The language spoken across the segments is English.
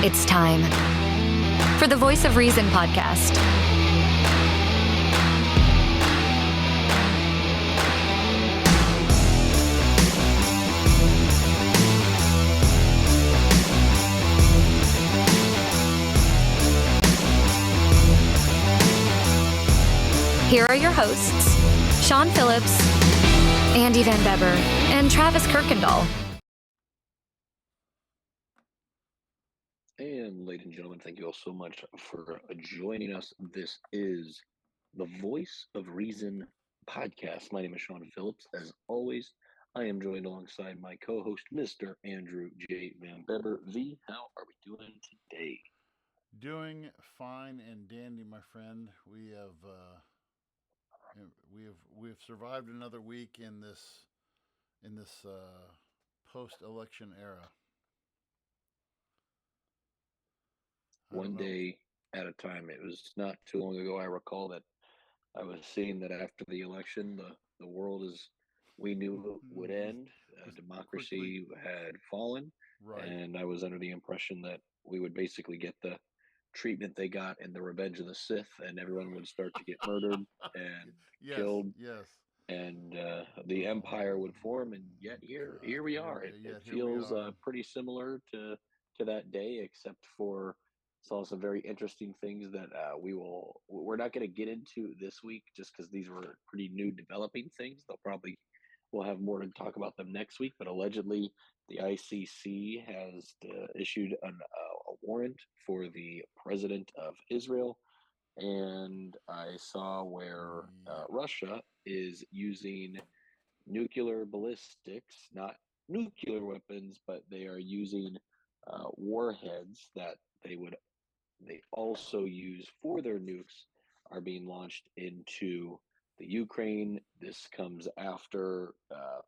It's time for the Voice of Reason podcast. Here are your hosts, Sean Phillips, Andy Van Beber, and Travis Kirkendall. And ladies and gentlemen, thank you all so much for joining us. This is the Voice of Reason podcast. My name is Sean Phillips. As always, I am joined alongside my co-host, Mr. Andrew J. Van Beber. V, how are we doing today? Doing fine and dandy, my friend. We have survived another week in this post-election era. One day at a time. It was not too long ago, I recall, that I was saying that after the election, the world as we knew it would end. Democracy had fallen, Right. and I was under the impression that we would basically get the treatment they got in the Revenge of the Sith, and everyone would start to get murdered and Yes, killed, yes. and the empire would form. And yet here we are. It Here we feels are. pretty similar to that day, except for saw some very interesting things that we're not going to get into this week, just because these were pretty new developing things. We'll have more to talk about them next week. But allegedly, the ICC has issued a warrant for the president of Israel, and I saw where Russia is using nuclear ballistics, not nuclear weapons, but they are using warheads that they also use for their nukes are being launched into the Ukraine. This comes after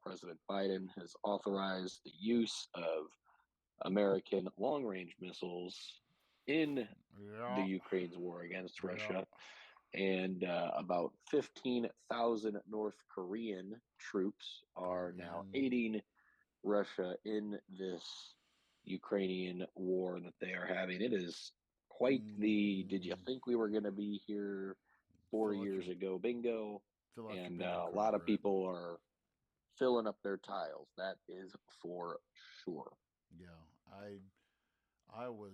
President Biden has authorized the use of American long range missiles in the Yeah. Ukraine's war against Yeah. Russia. And about 15,000 North Korean troops are now aiding Russia in this Ukrainian war that they are having. It is quite the did you think we were going to be here 4 years ago bingo? And a lot of people are filling up their tiles. That is for sure. Yeah. I was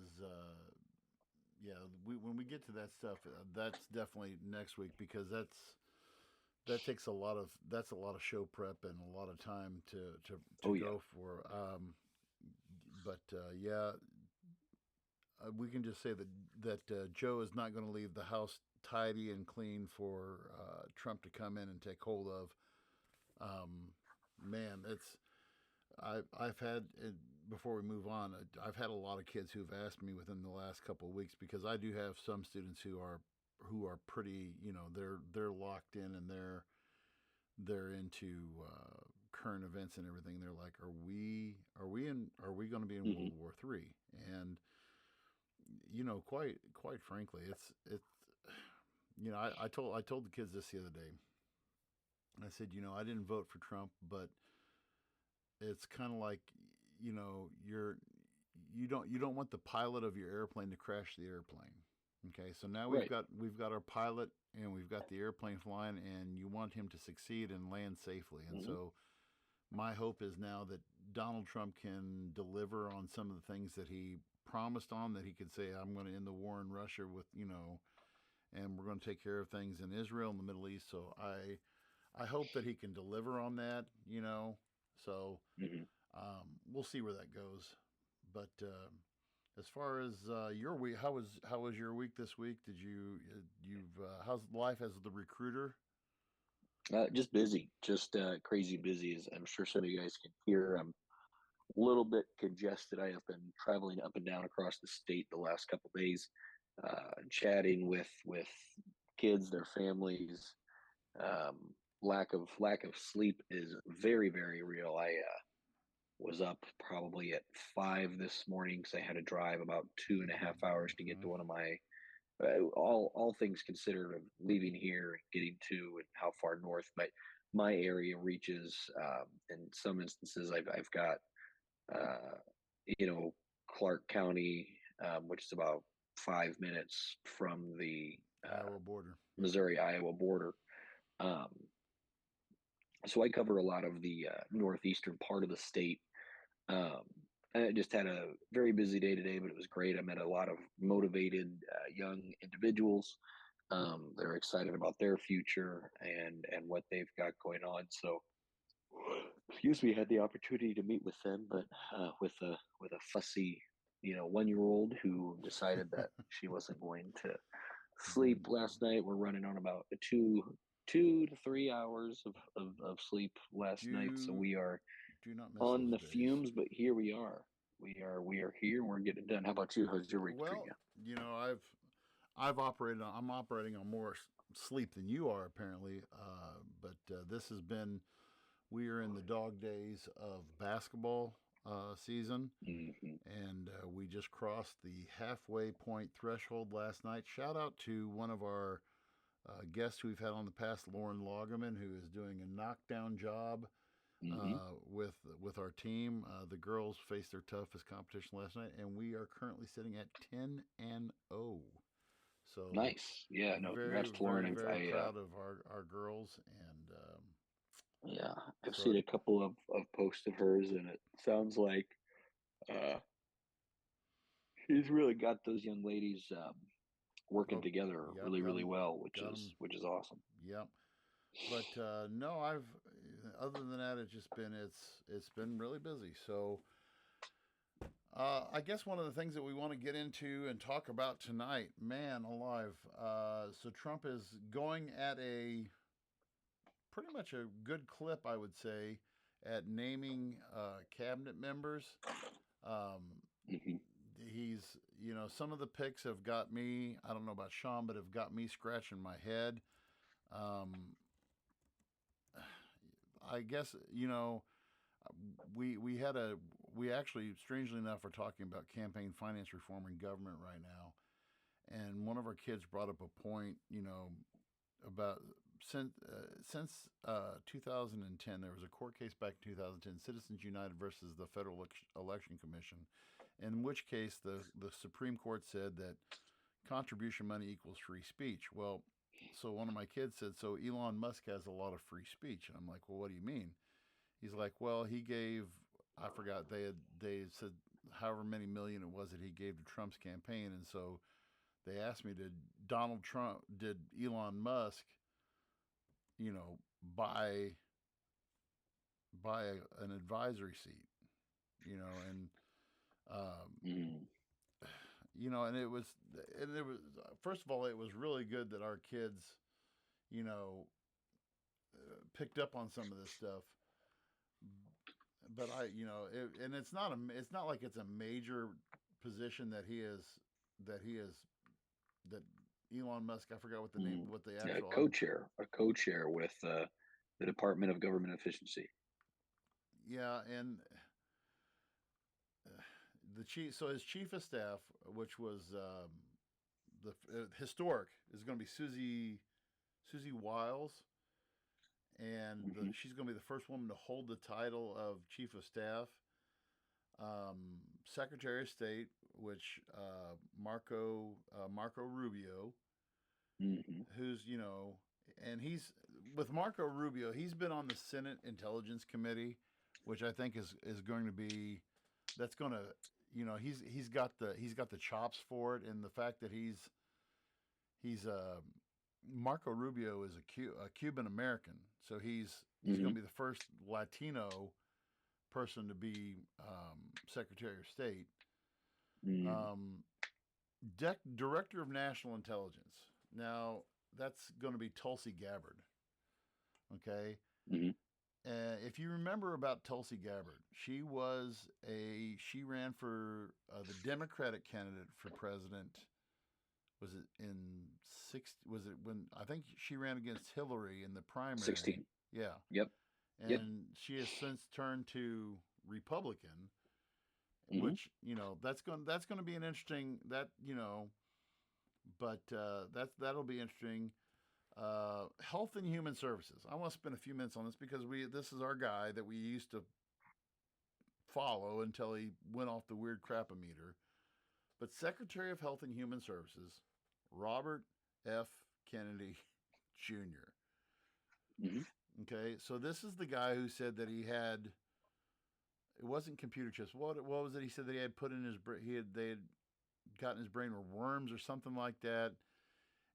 yeah, when we get to that stuff, that's definitely next week, because that takes that's a lot of show prep and a lot of time to go for. Yeah, we can just say that Joe is not going to leave the house tidy and clean for Trump to come in and take hold of. Man, I've had, before we move on, I've had a lot of kids who've asked me within the last couple of weeks, because I do have some students who are pretty, they're locked in, and they're into current events and everything. They're like, are we going to be in World War III? And quite frankly, it's I told the kids this the other day. I said, I didn't vote for Trump, but it's kind of like, you don't want the pilot of your airplane to crash the airplane. Okay, so now we've got our pilot, and we've got the airplane flying, and you want him to succeed and land safely. And so my hope is now that Donald Trump can deliver on some of the things that he promised on, that he could say, I'm going to end the war in Russia with, and we're going to take care of things in Israel and the Middle East. So I hope that he can deliver on that, So we'll see where that goes. But as far as your week, how was your week this week? Did how's life as the recruiter? Just busy, just crazy busy, as I'm sure some of you guys can hear. I'm a little bit congested. I have been traveling up and down across the state the last couple of days, chatting with kids, their families. Um, lack of sleep is very, very real. I was up probably at 5 this morning because I had to drive about 2.5 hours to get to one of my all things considered of leaving here and getting to and how far north my area reaches. In some instances, I've got uh, Clark County, which is about 5 minutes from the Iowa border. Missouri-Iowa border. Um, so I cover a lot of the northeastern part of the state. Um, and I just had a very busy day today, but it was great. I met a lot of motivated young individuals. They're excited about their future and what they've got going on. So, excuse me, had the opportunity to meet with them, but with a fussy, 1 year old who decided that she wasn't going to sleep last night. We're running on about 2 to 3 hours of sleep last night, so we are Do not miss on those the days. fumes. But here we are. We are here. We're getting it done. How about you? How's your week treating Well, you? I'm operating on more sleep than you are apparently. But this has been, we are in the dog days of basketball season, Hmm. and we just crossed the halfway point threshold last night. Shout out to one of our guests who we've had on the past, Lauren Loggerman, who is doing a knockdown job Hmm. with our team. The girls faced their toughest competition last night, and we are currently sitting at 10-0. So Nice. Yeah. No. very, Congrats to very, Lauren. very proud of our girls, and Yeah, I've so seen a couple of posts of hers, and it sounds like uh, she's really got those young ladies working oh, together yep, really, really well, which got is them, which is awesome. yep. But no, I've other than that, it's been really busy. So I guess one of the things that we want to get into and talk about tonight, man alive. So Trump is going at a pretty much a good clip, I would say, at naming cabinet members. Um, Hmm. he's, some of the picks have got me, I don't know about Sean, but have got me scratching my head. Um, I guess, we actually, strangely enough, are talking about campaign finance reform in government right now. And one of our kids brought up a point, about since 2010, there was a court case back in 2010, Citizens United versus the Federal Election Commission, in which case the Supreme Court said that contribution money equals free speech. Well, so one of my kids said, so Elon Musk has a lot of free speech, and I'm like, well, what do you mean? He's like, well, he gave, I forgot, they said however many million it was that he gave to Trump's campaign, and so they asked me, did Elon Musk, buy an advisory seat, and um, Hmm. and it was first of all, it was really good that our kids, you know, picked up on some of this stuff. But and it's not like it's a major position that he is that Elon Musk. I forgot what the name, Hmm. what the Yeah, actual. a co-chair with the Department of Government Efficiency. Yeah, and the chief. So his chief of staff, which was the historic, is going to be Susie Wiles, and Hmm. she's going to be the first woman to hold the title of chief of staff. Secretary of State, which Marco Rubio, Hmm. who's and he's with Marco Rubio. He's been on the Senate Intelligence Committee, which I think is going to be that's going to he's got the chops for it, and the fact that he's Marco Rubio is a Cuban American, so he's Hmm. going to be the first Latino person to be Secretary of State. Hmm. Um, Director of National Intelligence. Now that's going to be Tulsi Gabbard. Okay, Hmm. if you remember about Tulsi Gabbard, she ran for the Democratic candidate for president. Was it in six? Was it when I think she ran against Hillary in the primary? 16. Yeah, Yep. Yep. and she has since turned to Republican, Hmm. which that's going to be an interesting but that'll be interesting. Health and Human Services. I want to spend a few minutes on this because this is our guy that we used to follow until he went off the weird crapometer. but Secretary of Health and Human Services, Robert F. Kennedy Jr. Mm-hmm. Okay, so this is the guy who said that he had, it wasn't computer chips. What was it? He said that he had put in his they had gotten his brain were worms or something like that,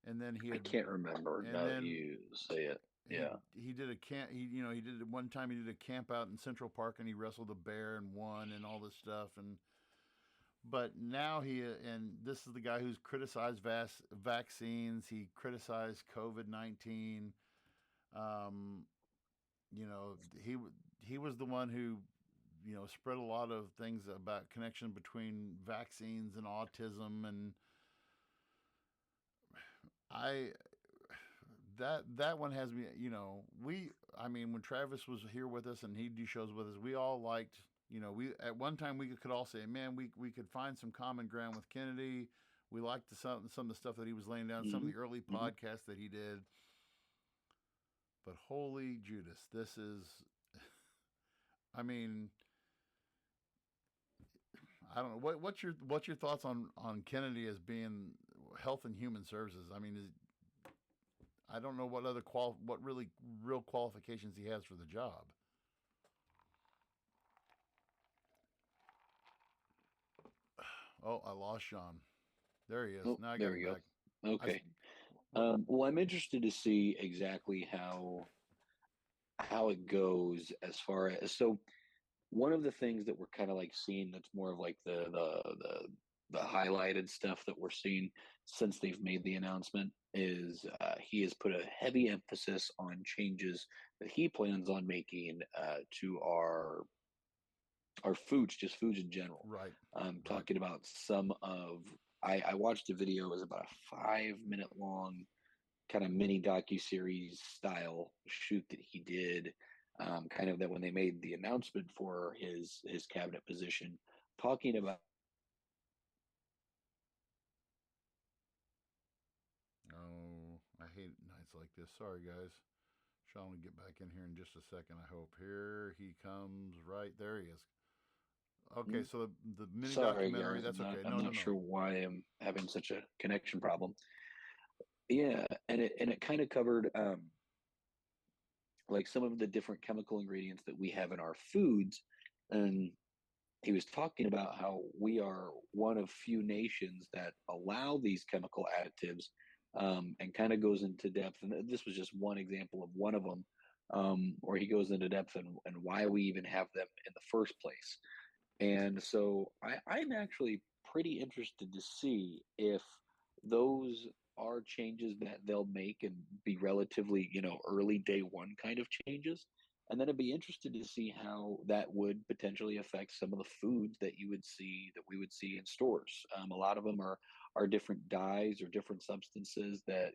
and then he I had, can't remember and now that then you say it. he Yeah. he did a camp. He did one time. He did a camp out in Central Park, and he wrestled a bear and won and all this stuff. And but now and this is the guy who's criticized vaccines. He criticized COVID-19. Um, you know, he was the one who spread a lot of things about connection between vaccines and autism, and I that one has me. I mean, when Travis was here with us and he'd do shows with us, we all liked. We at one time we could all say, man, we could find some common ground with Kennedy. We liked some of the stuff that he was laying down, some of the early podcasts that he did. But holy Judas, this is. I mean, I don't know what's your thoughts on Kennedy as being Health and Human Services. I mean, I don't know what other what really real qualifications he has for the job. Oh, I lost Sean. There he is. Oh, Now I got there him we go. back. Okay. Well, I'm interested to see exactly how it goes as far as so. One of the things that we're kind of like seeing that's more of like the highlighted stuff that we're seeing since they've made the announcement is he has put a heavy emphasis on changes that he plans on making to our foods, just foods in general. Right. Talking about some of I watched a video. It was about a 5 minute long kind of mini docu-series style shoot that he did, kind of that when they made the announcement for his cabinet position, talking about. Oh, I hate nights like this. Sorry, guys. Sean will get back in here in just a second, I hope. Here he comes. Right there he is. Okay, so the mini Sorry, documentary. guys, That's okay. I'm not sure why I'm having such a connection problem. Yeah, and it kind of covered like some of the different chemical ingredients that we have in our foods, and he was talking about how we are one of few nations that allow these chemical additives, and kind of goes into depth. And this was just one example of one of them, where he goes into depth and why we even have them in the first place. And so I'm actually pretty interested to see if those are changes that they'll make and be relatively, early day one kind of changes. And then I'd be interested to see how that would potentially affect some of the foods that we would see in stores. A lot of them are different dyes or different substances that,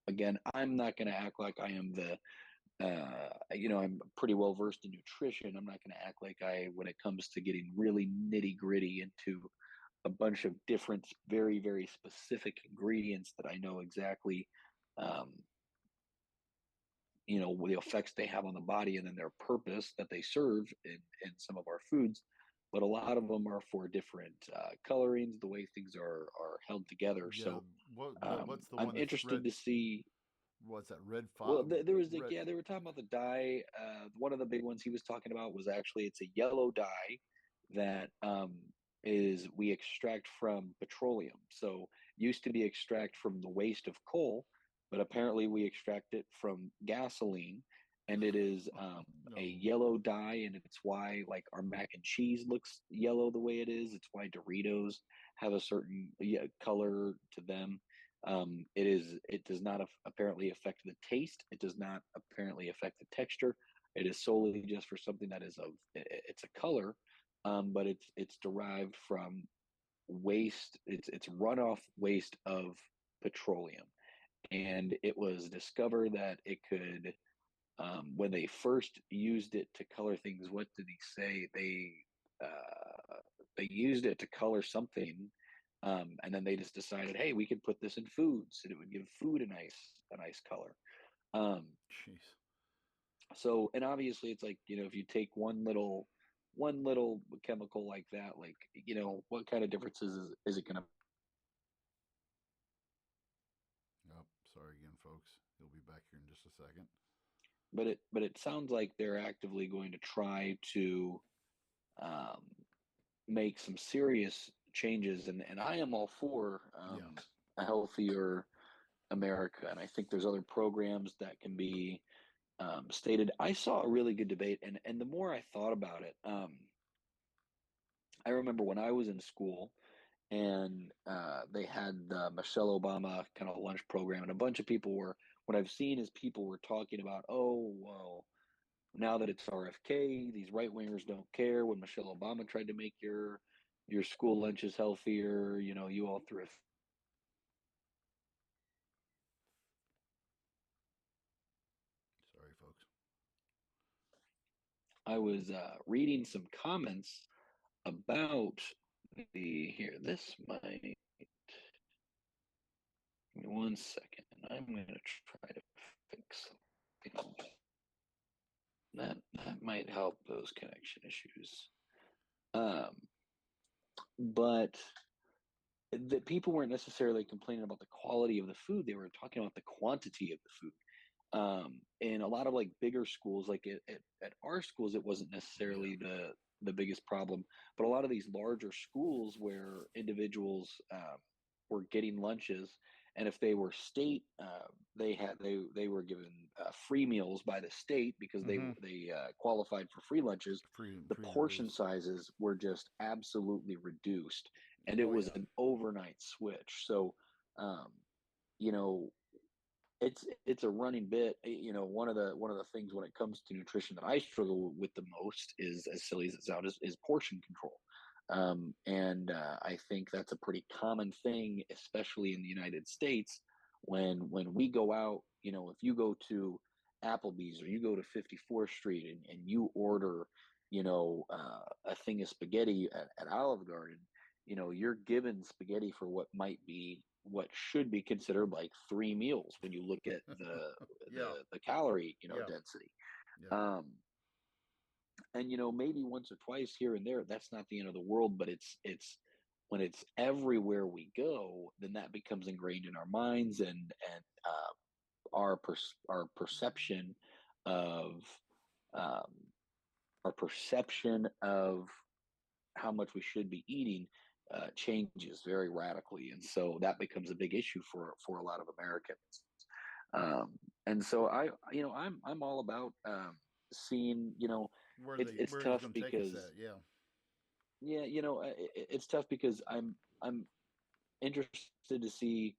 again, I'm not going to act like I am I'm pretty well versed in nutrition. I'm not going to act like when it comes to getting really nitty gritty into a bunch of different, very, very specific ingredients that I know exactly, um, the effects they have on the body and then their purpose that they serve in some of our foods. But a lot of them are for different colorings, the way things are held together. Yeah. So What's the I'm one that's interested red? to see. What's that? Red fog? Well, there was red. yeah, they were talking about the dye. One of the big ones he was talking about was actually it's a yellow dye that is we extract from petroleum. So used to be extract from the waste of coal, but apparently we extract it from gasoline, and it is No. a yellow dye, and it's why like our mac and cheese looks yellow the way it is. It's why Doritos have a certain color to them. It does not apparently affect the taste. It does not apparently affect the texture. It is solely just for something that is it's a color, but it's derived from waste. It's runoff waste of petroleum, and it was discovered that it could, when they first used it to color things. What did he say? They used it to color something, and then they just decided, hey, we could put this in foods, and it would give food a nice color. Um, Jeez. so, and obviously, it's like if you take one little one little chemical like that, like, what kind of differences is it going to? Oh, sorry again, folks. He'll be back here in just a second. But it sounds like they're actively going to try to um, make some serious changes, and I am all for Yeah. a healthier America, and I think there's other programs that can be stated. I saw a really good debate, and the more I thought about it, I remember when I was in school, and they had the Michelle Obama kind of lunch program, and a bunch of people were. What I've seen is people were talking about, oh well, now that it's RFK, these right wingers don't care. When Michelle Obama tried to make your school lunches healthier, you all threw it. Sorry, folks. I was reading some comments about the here. This might. Give me 1 second. I'm going to try to fix something. That might help those connection issues. But the people weren't necessarily complaining about the quality of the food; they were talking about the quantity of the food. In a lot of like bigger schools, like at our schools, it wasn't necessarily Yeah. the biggest problem, but a lot of these larger schools where individuals were getting lunches, and if they were state, they were given free meals by the state because Mm-hmm. they qualified for free lunches. The Free and portion reduced. sizes were just absolutely reduced, and it Oh was yeah. an overnight switch. So, um, you know, it's a running bit. One of the things when it comes to nutrition that I struggle with the most is, as silly as it sounds, is portion control. And I think that's a pretty common thing, especially in the United States. When we go out, if you go to Applebee's or you go to 54th Street and you order, a thing of spaghetti at Olive Garden, you're given spaghetti for what should be considered like three meals when you look at the Yeah. the calorie Yeah. density. Yeah. um and maybe once or twice here and there, that's not the end of the world, but it's when it's everywhere we go, then that becomes ingrained in our minds, and our perception of um, our perception of how much we should be eating changes very radically, and so that becomes a big issue for a lot of Americans. Um, and so I'm all about seeing. It's Where he's tough going to take us because at? Yeah. yeah, it's tough because I'm interested to see.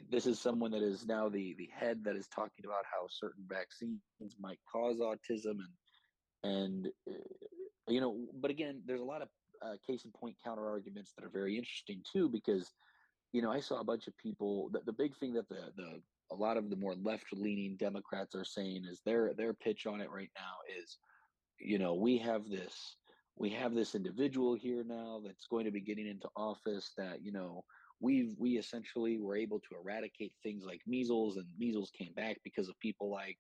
This is someone that is now the head that is talking about how certain vaccines might cause autism, and but again, there's a lot of case in point counter arguments that are very interesting too, because I saw a bunch of people. The big thing that the a lot of the more left leaning Democrats are saying is their pitch on it right now is, we have this individual here now that's going to be getting into office that we essentially were able to eradicate things like measles, and measles came back because of people like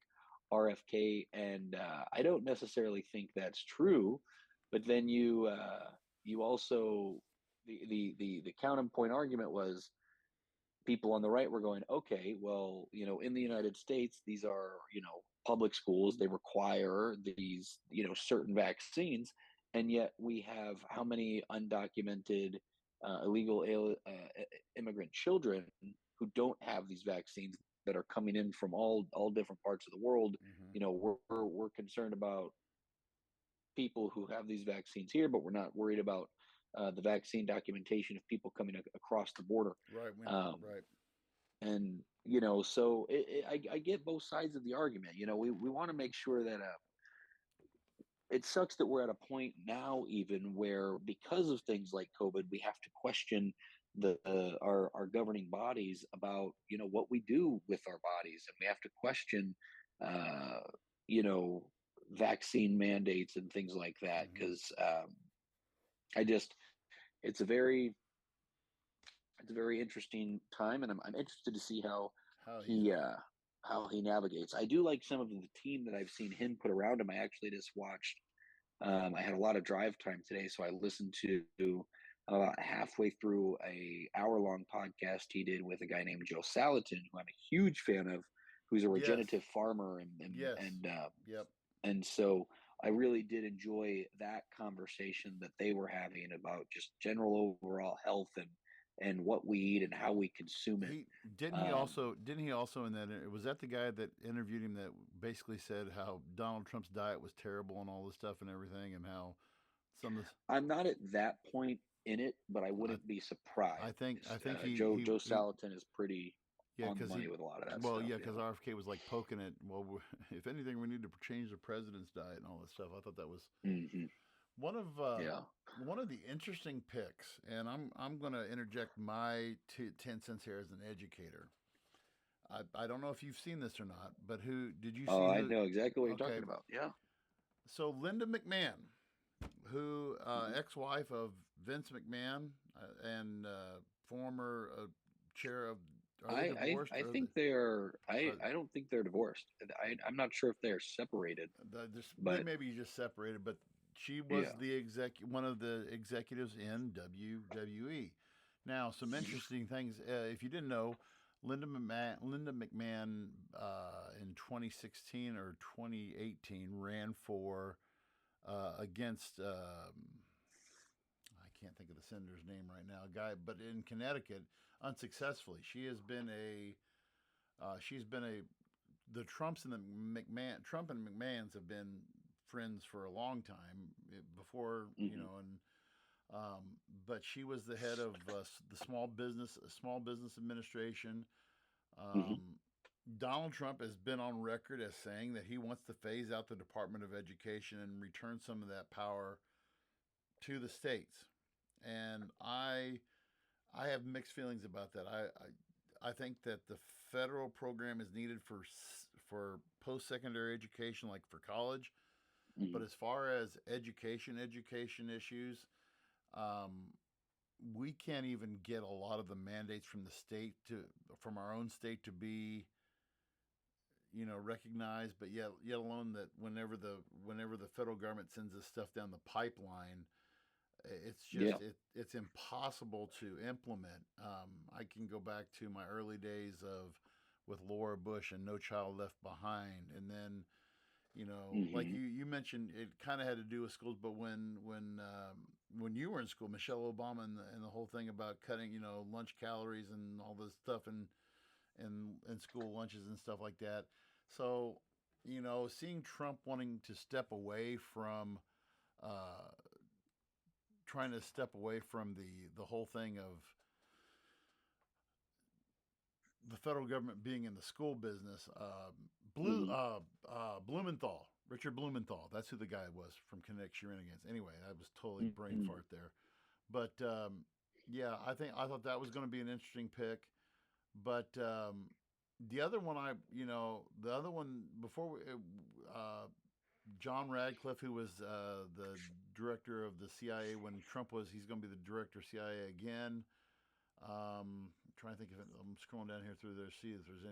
RFK, and I don't necessarily think that's true. But then you also the counterpoint argument was people on the right were going, okay, well, in the United States, these are, public schools, they require these, certain vaccines. And yet we have how many undocumented illegal immigrant children who don't have these vaccines that are coming in from all different parts of the world. Mm-hmm. We're concerned about people who have these vaccines here, but we're not worried about the vaccine documentation of people coming across the border. Right. Um, Right. and so I get both sides of the argument. We want to make sure that it sucks that we're at a point now, even where because of things like COVID, we have to question our governing bodies about what we do with our bodies, and we have to question uh, you know vaccine mandates and things like that, Mm-hmm. because I just it's a very interesting time, and I'm interested to see how How he's he uh how he navigates. I do like some of the team that I've seen him put around him. I actually just watched. I had a lot of drive time today, so I listened to about halfway through a hour-long podcast he did with a guy named Joe Salatin, who I'm a huge fan of, who's a Yes. regenerative farmer, and Yes. and Yep. and so I really did enjoy that conversation that they were having about just general overall health and what we eat and how we consume it. He didn't he Um, also didn't he also in that was that the guy that interviewed him that basically said how Donald Trump's diet was terrible and all this stuff and everything and how some of this I'm not at that point in it, but I I wouldn't be surprised. I think Joe he Salatin is pretty yeah on the because he money with a lot of that well stuff. yeah Yeah. because RFK was like poking it well if anything we need to change the president's diet and all this stuff. I thought that was Hmm. one of Yeah. one of the interesting picks, and I'm going to interject my 10 cents here as an educator. I don't know if you've seen this or not, but who did you Oh, see I who? know exactly what you're Okay, talking about. Yeah. so Linda McMahon, who Hmm. ex-wife of Vince McMahon and former chair of, are they divorced I or think they're. are I don't think they're divorced. I'm not sure if they're separated, they but maybe just separated, but she was yeah. the one of the executives in WWE. Now, some Hmm. interesting things. If you didn't know, Linda McMahon in 2016 or 2018 ran for against I can't think of the senator's name right now, guy, but in Connecticut unsuccessfully. She's been a the Trumps and the Trump and McMahons have been friends for a long time before, you Hmm. know, and but she was the head of the Small Business Administration. Hmm. Um, Donald Trump has been on record as saying that he wants to phase out the Department of Education and return some of that power to the states. And I have mixed feelings about that. I think that the federal program is needed for post secondary education, like for college. But Hmm. as far as education issues, um, we can't even get a lot of the mandates from the state to from our own state to be recognized. But yet alone that whenever the federal government sends this stuff down the pipeline, Yeah. it's impossible to implement. I can go back to my early days of with Laura Bush and No Child Left Behind, and then like Hmm. you mentioned, it kind of had to do with schools. But when you were in school, Michelle Obama and the whole thing about cutting lunch calories and all this stuff and school lunches and stuff like that. So seeing Trump wanting to step away from uh, trying to step away from the whole thing of the federal government being in the school business. Hmm. Blumenthal, Richard Blumenthal, that's who the guy was from Connect Shenanigans. Anyway, I was totally brain Hmm. fart there, but yeah, I thought that was going to be an interesting pick. But the other one, the other one before John Radcliffe, who was the director of the CIA when Trump was, he's going to be the director of CIA again. Trying to think of it. I'm scrolling down here through there to see if there's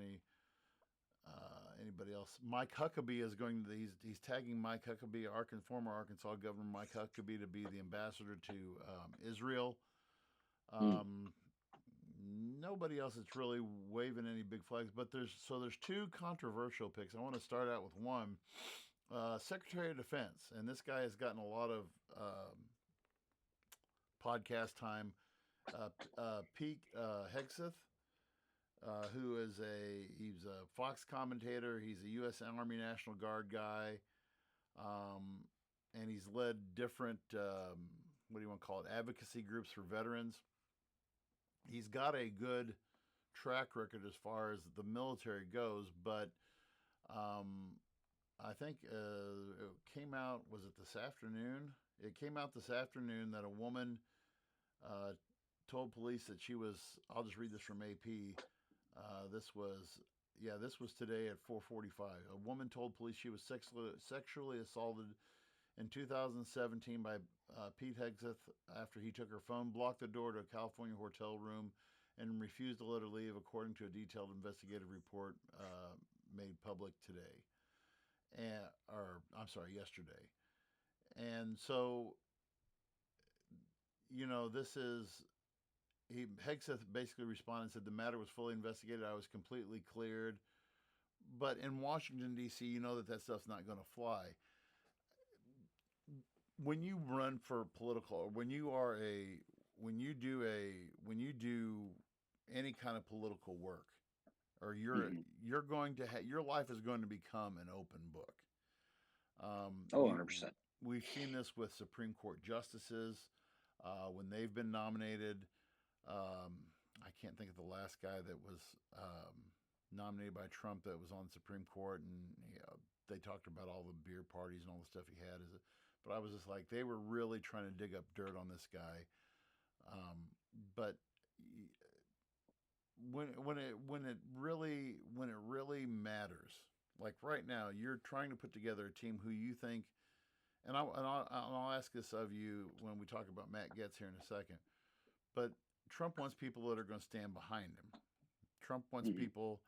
anybody else. Mike Huckabee is going to. He's tagging Mike Huckabee, former Arkansas Governor Mike Huckabee, to be the ambassador to Israel. Hmm. Nobody else is really waving any big flags, but there's two controversial picks. I want to start out with one. Secretary of Defense, and this guy has gotten a lot of podcast time. Pete Hegseth, who is he's a Fox commentator. He's a U.S. Army National Guard guy, and he's led different what do you want to call it, advocacy groups for veterans. He's got a good track record as far as the military goes, but I think it came out. Was it this afternoon? It came out this afternoon that a woman uh, told police that she was. I'll just read this from AP. This was today at 4:45. A woman told police she was sexually assaulted in 2017 by Pete Hegseth after he took her phone, blocked the door to a California hotel room, and refused to let her leave, according to a detailed investigative report made public today, and or I'm sorry, yesterday. And so, this is Hegseth basically responded and said the matter was fully investigated. I was completely cleared. But in Washington D.C., you know that stuff's not going to fly. When you run for political, or when you do any kind of political work, or you're going to your life is going to become an open book. 100%. We've seen this with Supreme Court justices when they've been nominated. I can't think of the last guy that was nominated by Trump that was on the Supreme Court, and they talked about all the beer parties and all the stuff he had. But I was just like, they were really trying to dig up dirt on this guy. But when it really matters, like right now, you're trying to put together a team who you think, and I'll ask this of you when we talk about Matt Gaetz here in a second. But Trump wants people that are going to stand behind him. Trump wants people.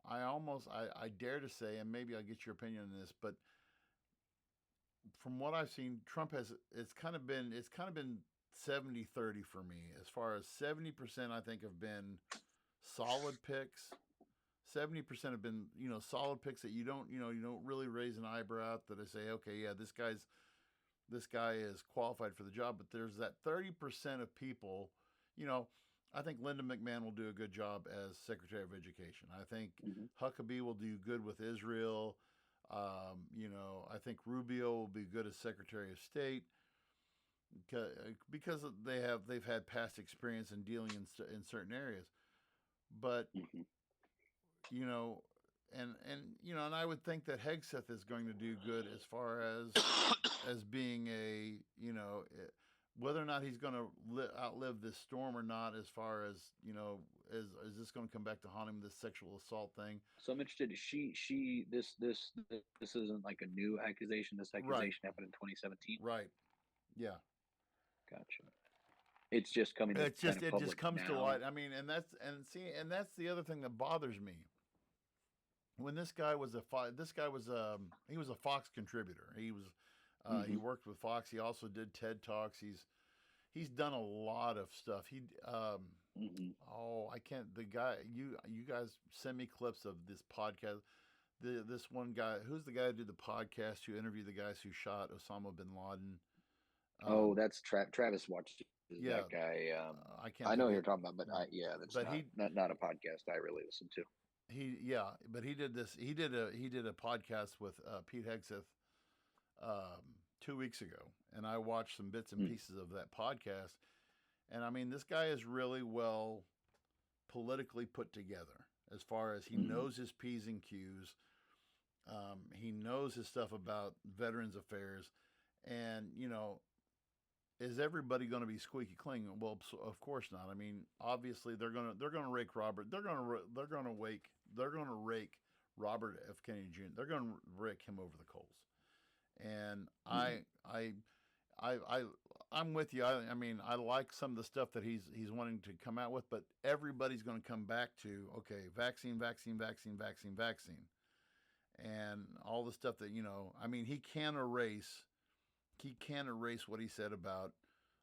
I dare to say, and maybe I'll get your opinion on this, but from what I've seen, Trump it's kind of been 70-30 for me, as far as 70% I think have been solid picks. 70% have been, solid picks that you don't really raise an eyebrow at, that I say, okay, yeah, this guy is qualified for the job. But there's that 30% of people, I think Linda McMahon will do a good job as Secretary of Education. I think Huckabee will do good with Israel. I think Rubio will be good as Secretary of State because they've had past experience in dealing in certain areas. But and I would think that Hegseth is going to do good as far as being whether or not he's going to outlive this storm or not, as far as, is this going to come back to haunt him, this sexual assault thing? So I'm interested. This isn't like a new accusation. This accusation happened in 2017. Right. Yeah. Gotcha. It's just coming. It just comes now. to light. I mean, and that's the other thing that bothers me. When this guy was he was a Fox contributor. He was. He worked with Fox. He also did TED Talks. He's done a lot of stuff. I can't. The guy you guys send me clips of this podcast. This one guy, who's the guy who did the podcast who interviewed the guys who shot Osama bin Laden? That's Travis watched. Yeah, that guy. I know who you're talking about, but that's not a podcast I really listen to. But he did this. He did a podcast with Pete Hegseth 2 weeks ago, and I watched some bits and pieces of that podcast. And I mean, this guy is really well politically put together, as far as he knows his P's and Q's. He knows his stuff about Veterans Affairs, and is everybody going to be squeaky clean? Well, of course not. I mean, obviously they're going to rake Robert. They're going to rake Robert F. Kennedy Jr. They're going to rake him over the coals. And I'm with you. I mean, I like some of the stuff that he's wanting to come out with, but everybody's going to come back to, okay, vaccine, and all the stuff that I mean, he can't erase what he said about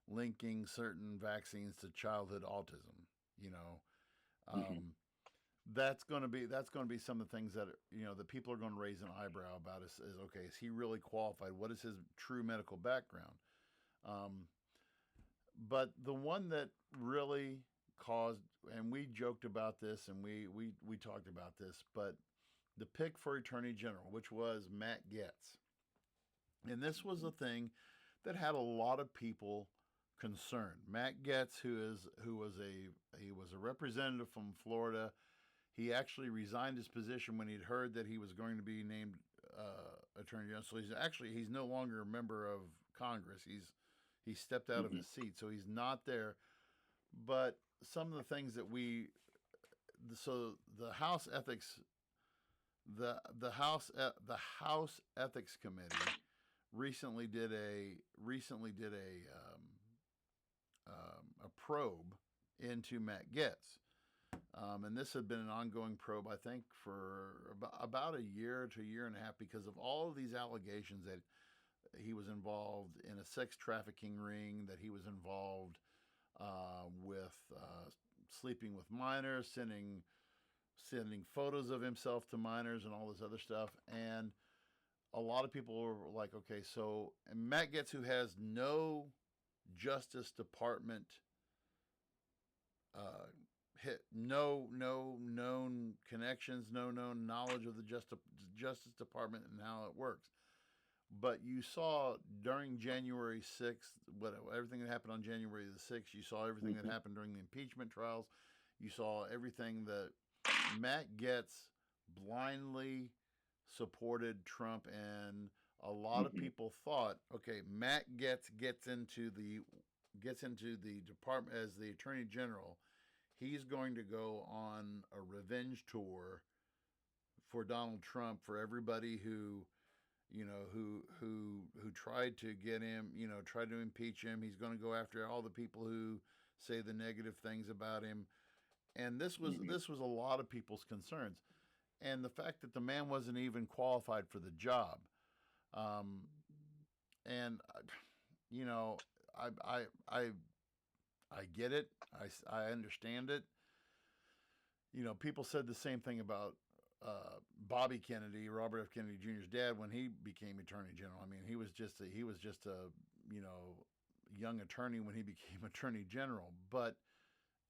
linking certain vaccines to childhood autism. That's going to be some of the things that that people are going to raise an eyebrow about. Is okay? Is he really qualified? What is his true medical background? But the one that really caused, and we joked about this, and we talked about this, but the pick for Attorney General, which was Matt Gaetz, and this was a thing that had a lot of people concerned. Matt Gaetz, who was a representative from Florida. He actually resigned his position when he'd heard that he was going to be named Attorney General. So he's no longer a member of Congress. He stepped out of his seat, so he's not there. But some of the things that the House Ethics, the House Ethics Committee recently did a probe into Matt Gaetz. And this had been an ongoing probe, I think, for about a year to a year and a half because of all of these allegations that he was involved in a sex trafficking ring, that he was involved with sleeping with minors, sending photos of himself to minors, and all this other stuff. And a lot of people were like, okay, so and Matt Gaetz, who has no Justice Department, no known connections, no known knowledge of the Justice Department and how it works. But you saw during January 6th, everything that happened on January the 6th, you saw everything that happened during the impeachment trials. You saw everything that Matt Gaetz blindly supported Trump, and a lot of people thought, okay, Matt Gaetz gets into the department as the Attorney General. He's going to go on a revenge tour for Donald Trump, for everybody who tried to get him, tried to impeach him. He's going to go after all the people who say the negative things about him. And this was a lot of people's concerns. And the fact that the man wasn't even qualified for the job. And I get it. I understand it. People said the same thing about Bobby Kennedy, Robert F. Kennedy Jr.'s dad, when he became Attorney General. I mean, he was just a young attorney when he became Attorney General. But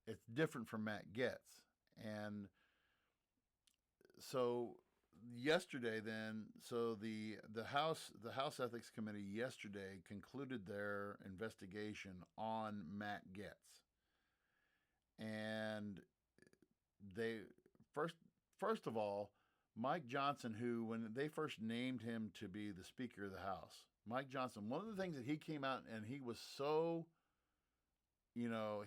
it's different from Matt Gaetz. And so yesterday, the House Ethics Committee yesterday concluded their investigation on Matt Gaetz, and they first of all, Mike Johnson, who when they first named him to be the Speaker of the House, Mike Johnson, one of the things that he came out and he was so,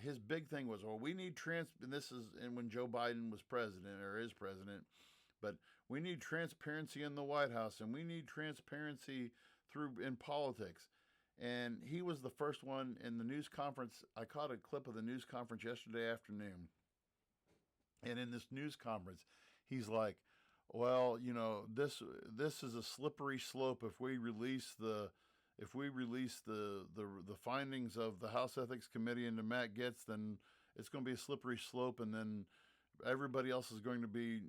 his big thing was, well, we need and when Joe Biden was president or is president. But we need transparency in the White House, and we need transparency in politics. And he was the first one in the news conference. I caught a clip of the news conference yesterday afternoon. And in this news conference, he's like, well, this is a slippery slope. If we release the findings of the House Ethics Committee into Matt Gaetz, then it's going to be a slippery slope, and then everybody else is going to be,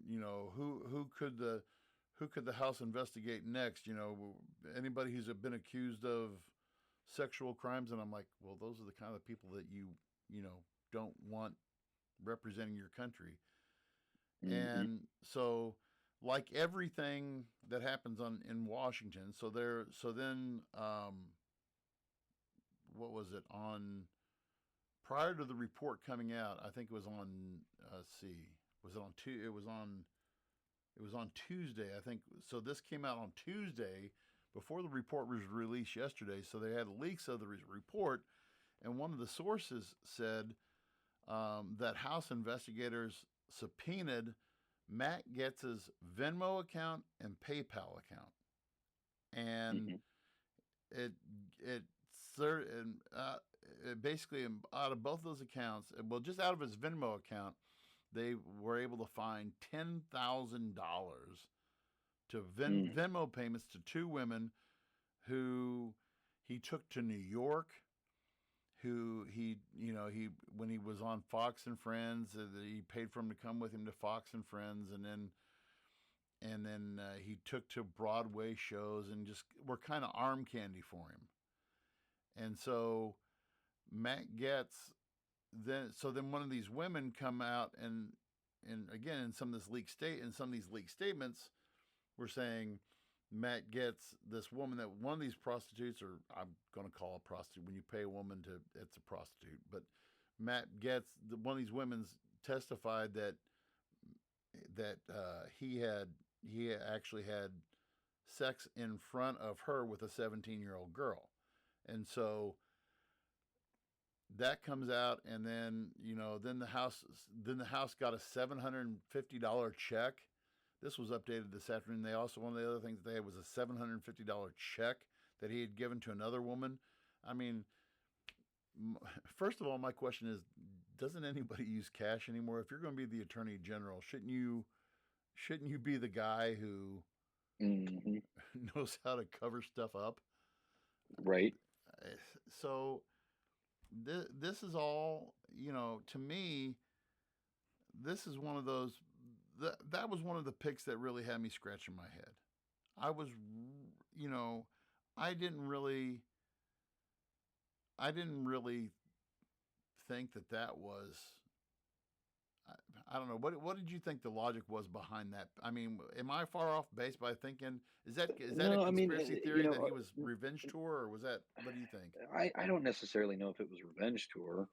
who could the House investigate next? Anybody who's been accused of sexual crimes. And I'm like, well, those are the kind of people that you don't want representing your country. And so, like everything that happens in Washington, then what was it on? Prior to the report coming out, I think it was on. It was on Tuesday, I think. So this came out on Tuesday before the report was released yesterday. So they had leaks of the report, and one of the sources said that House investigators subpoenaed Matt Gaetz's Venmo account and PayPal account, and it basically, out of both those accounts, well, just out of his Venmo account, they were able to find $10,000 to Venmo payments to two women who he took to New York, who when he was on Fox and Friends, he paid for them to come with him to Fox and Friends, and then he took to Broadway shows and just were kind of arm candy for him. And so Matt Gaetz, then one of these women come out and again in some of these leaked statements were saying Matt Gaetz, this woman, that one of these prostitutes, or I'm going to call a prostitute, when you pay a woman it's a prostitute, but Matt Gaetz, one of these women testified that he actually had sex in front of her with a 17-year-old girl. And so that comes out, and then the House got a $750 check. This was updated this afternoon. They also, one of the other things that they had was a $750 check that he had given to another woman. I mean, first of all, my question is, doesn't anybody use cash anymore? If you're going to be the attorney general, shouldn't you be the guy who Hmm. knows how to cover stuff up? Right. Uh, So this is all, to me, this is one of those, that was one of the picks that really had me scratching my head. I was, you know, I didn't really, I didn't really think that was. I don't know. What did you think the logic was behind that? I mean, am I far off base by thinking is that a No, I mean, conspiracy theory that he was revenge tour, or was that? What do you think? I don't necessarily know if it was revenge tour.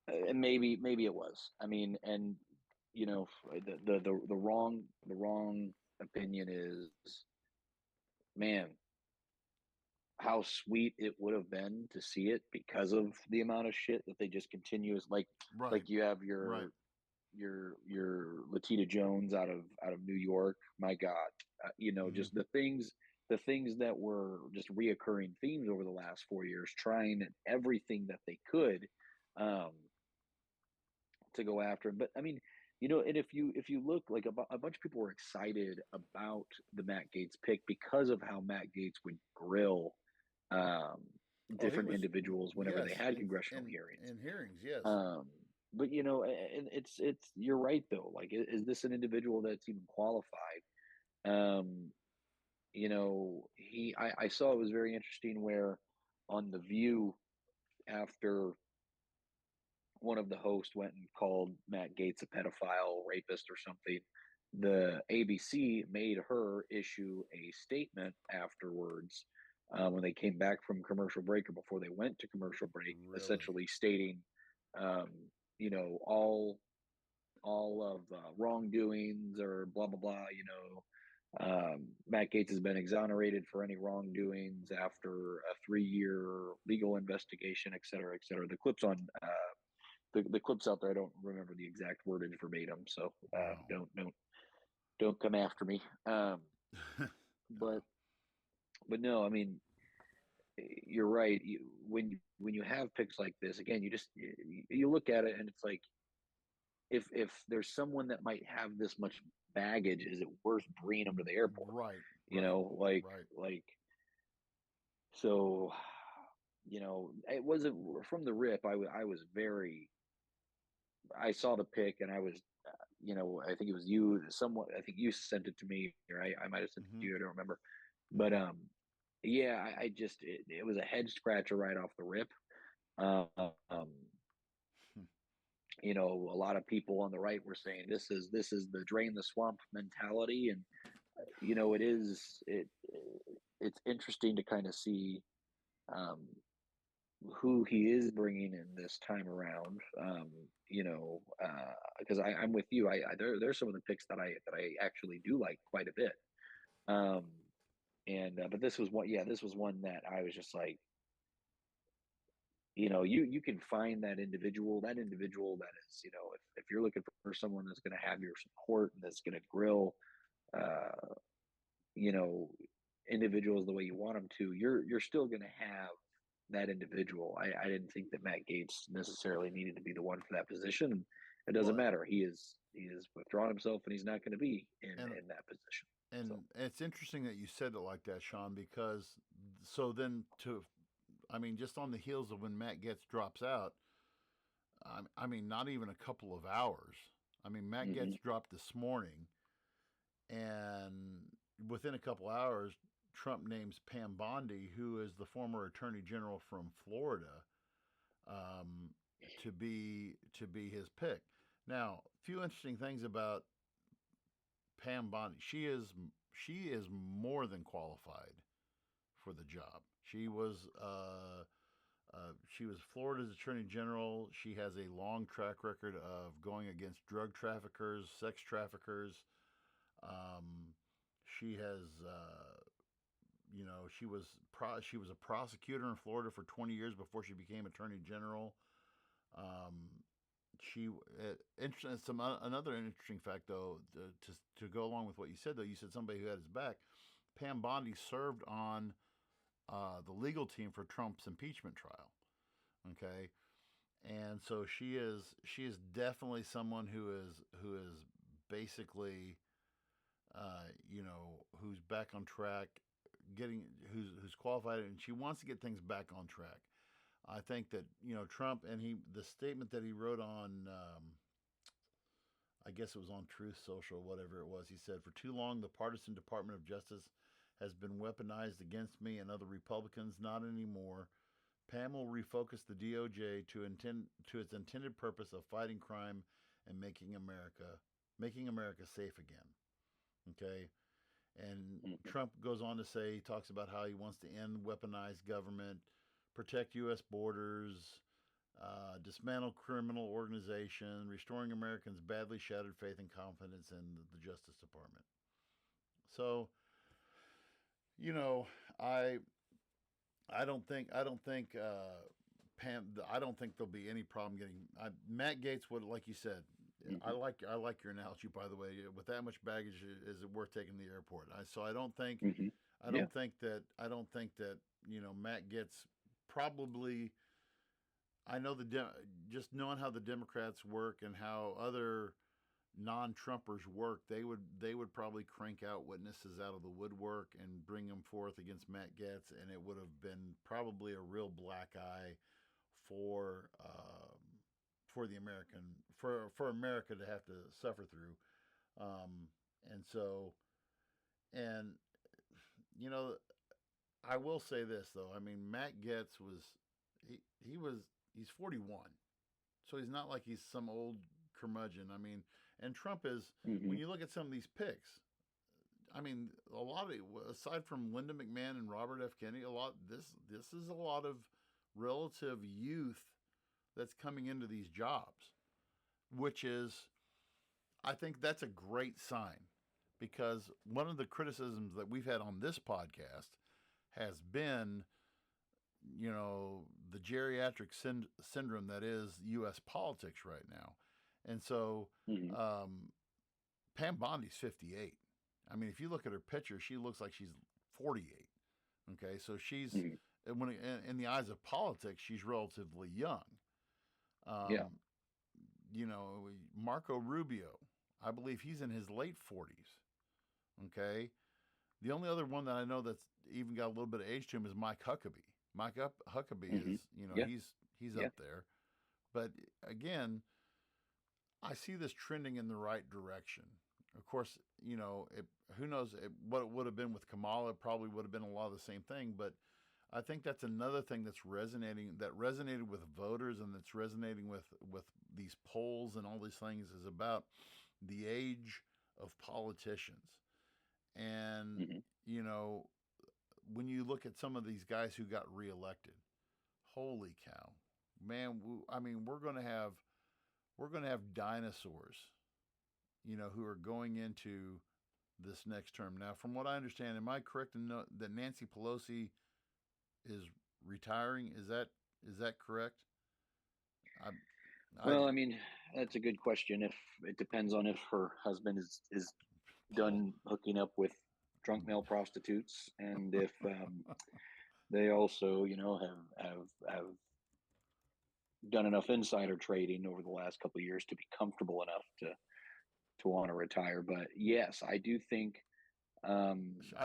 And maybe it was. I mean, and the wrong opinion is, man, how sweet it would have been to see it because of the amount of shit that they just continuous Right, like you have right. your Latita Jones out of New York. My God, Hmm. just the things that were just reoccurring themes over the last 4 years, trying everything that they could um, to go after him. But I mean, and if you look, like a bunch of people were excited about the Matt Gaetz pick because of how Matt Gaetz would grill um, Oh, he different was. individuals whenever they Yes, had congressional hearings. in hearings. Yes. Um, but and it's you're right though. Like, is this an individual that's even qualified? Um, I saw it was very interesting where on The View, after one of the hosts went and called Matt Gaetz a pedophile, rapist, or something, the ABC made her issue a statement afterwards when they came back from commercial break or before they went to commercial break, Really. essentially stating, um, all of wrongdoings or blah blah blah. Matt Gaetz has been exonerated for any wrongdoings after a 3-year legal investigation, et cetera, et cetera. The clips on the clips out there. I don't remember the exact wordage verbatim, so Wow. don't come after me. But No. but no, I mean, you're right. When you have picks like this, again, you look at it and it's like, if there's someone that might have this much baggage, is it worth bringing them to the airport? Right. You Right. know, like Right. like so. It wasn't from the rip. I was very. I saw the pick and I was, I think it was you, someone, I think you sent it to me, or I might have sent it Hmm. to you. I don't remember, but Hmm. yeah, I just it was a head scratcher right off the rip. Um, a lot of people on the right were saying this is the drain the swamp mentality, and it's interesting to kind of see um, who he is bringing in this time around. Because I'm with you. There's some of the picks that I actually do like quite a bit. Um, and but this was one. Yeah, this was one that I was just like, you can find that individual that is, if you're looking for someone that's going to have your support and that's going to grill, uh, you know, individuals the way you want them to, you're still going to have that individual. I didn't think that Matt Gaetz necessarily needed to be the one for that position. It doesn't Well, matter. He is withdrawn himself, and he's not going to be in and in that position. and So it's interesting that you said it like that, Sean, because so then I mean, just on the heels of when Matt Getz drops out, I mean, not even a couple of hours. I mean, Matt hmm Getz dropped this morning, and within a couple hours, Trump names Pam Bondi, who is the former Attorney General from Florida, um, to be his pick. Now, a few interesting things about Pam Bondi. She is more than qualified for the job. She was Florida's Attorney General. She has a long track record of going against drug traffickers, sex traffickers. Um, she has, she was a prosecutor in Florida for 20 years before she became Attorney General. Um, she interesting. Another interesting fact, though, to go along with what you said. Though you said somebody who had his back. Pam Bondi served on the legal team for Trump's impeachment trial. Okay, and so she is definitely someone who is basically who's back on track, getting who's qualified, and she wants to get things back on track. I think that Trump, and the statement that he wrote on, I guess it was on Truth Social, whatever it was. He said, "For too long, the partisan Department of Justice has been weaponized against me and other Republicans. Not anymore. Pam will refocus the DOJ to its intended purpose of fighting crime and making America safe again." Okay, and Trump goes on to say, he talks about how he wants to end weaponized government, protect U.S. borders, dismantle criminal organization, restoring Americans' badly shattered faith and confidence in the Justice Department. So, I don't think Pam. I don't think there'll be any problem getting Matt Gaetz. Would, like you said, I like your analogy, by the way. With that much baggage, is it worth taking to the airport? So I don't think I don't think that Matt Gaetz probably. I know just knowing how the Democrats work and how other non-Trumpers work, they would probably crank out witnesses out of the woodwork and bring them forth against Matt Gaetz, and it would have been probably a real black eye for the for America to have to suffer through, and so, and I will say this though. I mean, Matt Gaetz he's 41, so he's not like he's some old curmudgeon. I mean, and Trump is, when you look at some of these picks, I mean, a lot of, aside from Linda McMahon and Robert F. Kennedy, this is a lot of relative youth that's coming into these jobs, which is, I think that's a great sign, because one of the criticisms that we've had on this podcast has been, the geriatric syndrome that is U.S. politics right now. And so Pam Bondi's 58. I mean, if you look at her picture, she looks like she's 48. Okay, so she's, when in the eyes of politics, she's relatively young. Marco Rubio, I believe he's in his late 40s. Okay, the only other one that I know that's even got a little bit of age to him is Mike Huckabee. Mike Huckabee is, he's up there. But again, I see this trending in the right direction. Of course, who knows what it would have been with Kamala. It probably would have been a lot of the same thing. But I think that's another thing that resonated with voters, and that's resonating with these polls and all these things, is about the age of politicians. And, when you look at some of these guys who got reelected, holy cow, man! I mean, we're going to have dinosaurs, who are going into this next term. Now, from what I understand, am I correct in that Nancy Pelosi is retiring? Is that correct? I mean, that's a good question. If it depends on if her husband is done hooking up with drunk male prostitutes, and if they also, have done enough insider trading over the last couple of years to be comfortable enough to want to retire. But yes, I do think. I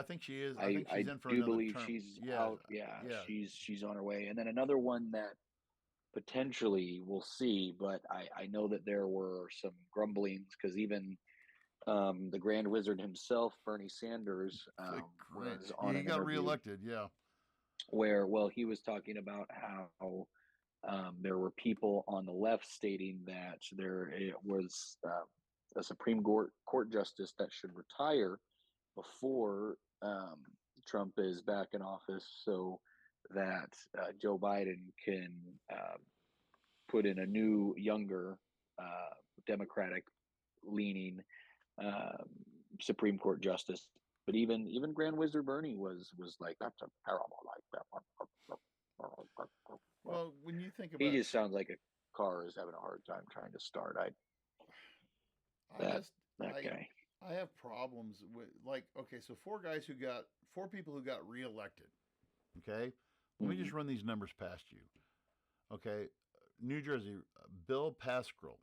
think she is. I think she's in for another believe term. She's out. Yeah, she's on her way. And then another one that potentially we'll see, but I know that there were some grumblings, because even the Grand Wizard himself, Bernie Sanders, was on he an got interview reelected. Yeah, where he was talking about how there were people on the left stating that it was a Supreme Court justice that should retire before Trump is back in office, so that Joe Biden can put in a new, younger, Democratic-leaning Supreme Court justice. But even Grand Wizard Bernie was like, that's a terrible, like that. Well, when you think about, he just sounds like a car is having a hard time trying to start. That guy. I have problems with, like, okay, so four people who got reelected. Okay, let me just run these numbers past you. Okay, New Jersey, Bill Pascrell,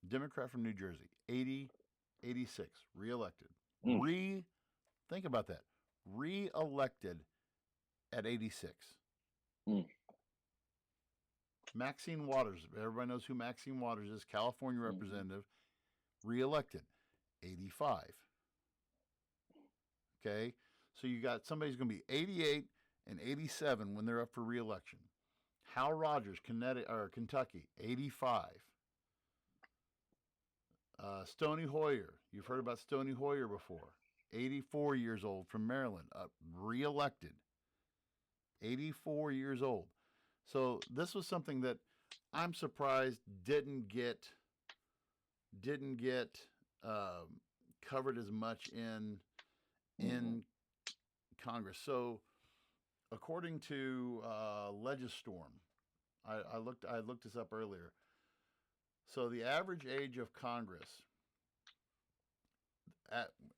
Democrat from New Jersey, 86, reelected. Think about that. Reelected at 86. Maxine Waters, everybody knows who Maxine Waters is, California representative, reelected, 85. Okay, so you got somebody's going to be 88 and 87 when they're up for reelection. Hal Rogers, Kentucky, 85. Stony Hoyer, you've heard about Stony Hoyer before, 84 years old from Maryland, reelected, 84 years old. So this was something that I'm surprised didn't get covered as much in Congress. So according to Legistorm, I looked this up earlier. So the average age of Congress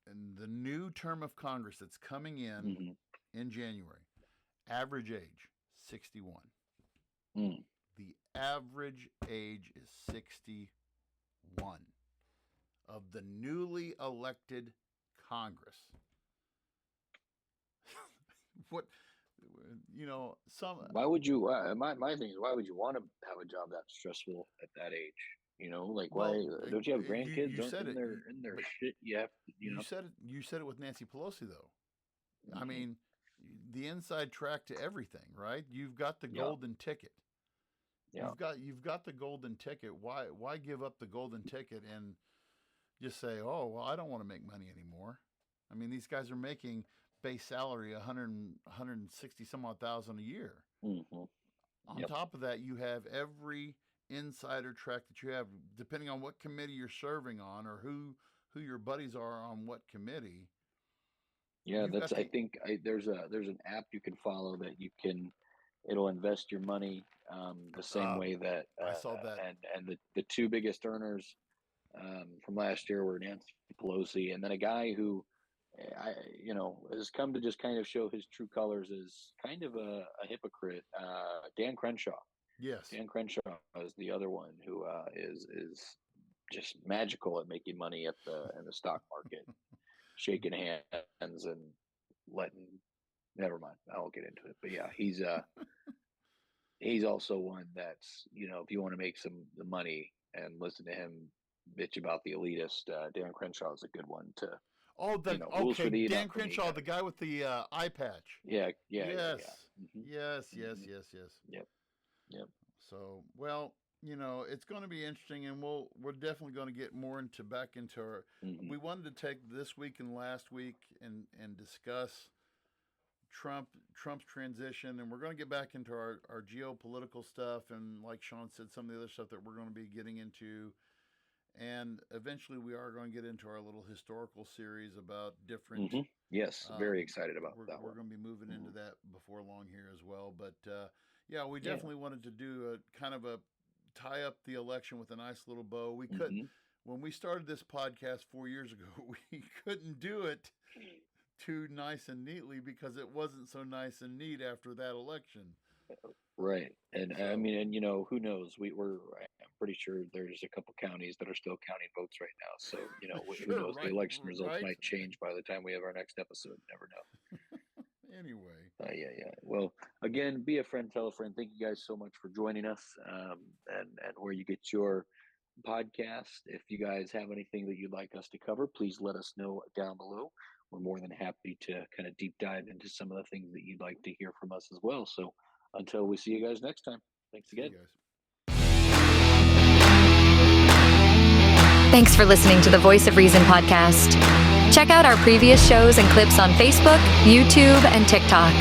in the new term of Congress that's coming in January, average age 61. The average age is 61 of the newly elected Congress. What, Why would you? My thing is, why would you want to have a job that stressful at that age? Why don't you have grandkids? You said in their shit. You have to, You said it with Nancy Pelosi though. I mean, the inside track to everything, right? You've got the golden ticket. Yeah. You've got the golden ticket. Why give up the golden ticket and just say, oh well, I don't want to make money anymore? I mean, these guys are making base salary 160 some odd thousand a year. On top of that, you have every insider track that you have, depending on what committee you're serving on or who your buddies are on what committee. Yeah, I think there's an app you can follow that it'll invest your money the same way that I saw that. And the two biggest earners from last year were Nancy Pelosi and then a guy who has come to just kind of show his true colors as kind of a hypocrite, Dan Crenshaw. Yes. Dan Crenshaw is the other one who is just magical at making money in the stock market, shaking hands and letting. Never mind, I won't get into it. But yeah, he's also one that's if you want to make the money and listen to him bitch about the elitist, Dan Crenshaw is a good one to. Oh, okay. Dan Crenshaw, the guy with the eye patch. Yeah. Yes. Yeah. Yes. Yep. So, well, it's going to be interesting, and we're definitely going to get more back into our. We wanted to take this week and last week and discuss Trump's transition, and we're going to get back into our geopolitical stuff, and like Sean said, some of the other stuff that we're going to be getting into. And eventually we are going to get into our little historical series about different... Yes, very excited about that. We're going to be moving into that before long here as well. But, we definitely wanted to do a kind of a tie up the election with a nice little bow. We couldn't... When we started this podcast 4 years ago, we couldn't do it too nice and neatly because it wasn't so nice and neat after that election. Right. And so, I mean, and who knows? I'm pretty sure there's a couple counties that are still counting votes right now. So, who knows? Right, the election results might change by the time we have our next episode. Never know. Anyway. Yeah. Well, again, be a friend, tell a friend. Thank you guys so much for joining us and where you get your podcast. If you guys have anything that you'd like us to cover, please let us know down below. We're more than happy to kind of deep dive into some of the things that you'd like to hear from us as well. So until we see you guys next time, thanks again. Thanks for listening to the Voice of Reason podcast. Check out our previous shows and clips on Facebook, YouTube, and TikTok.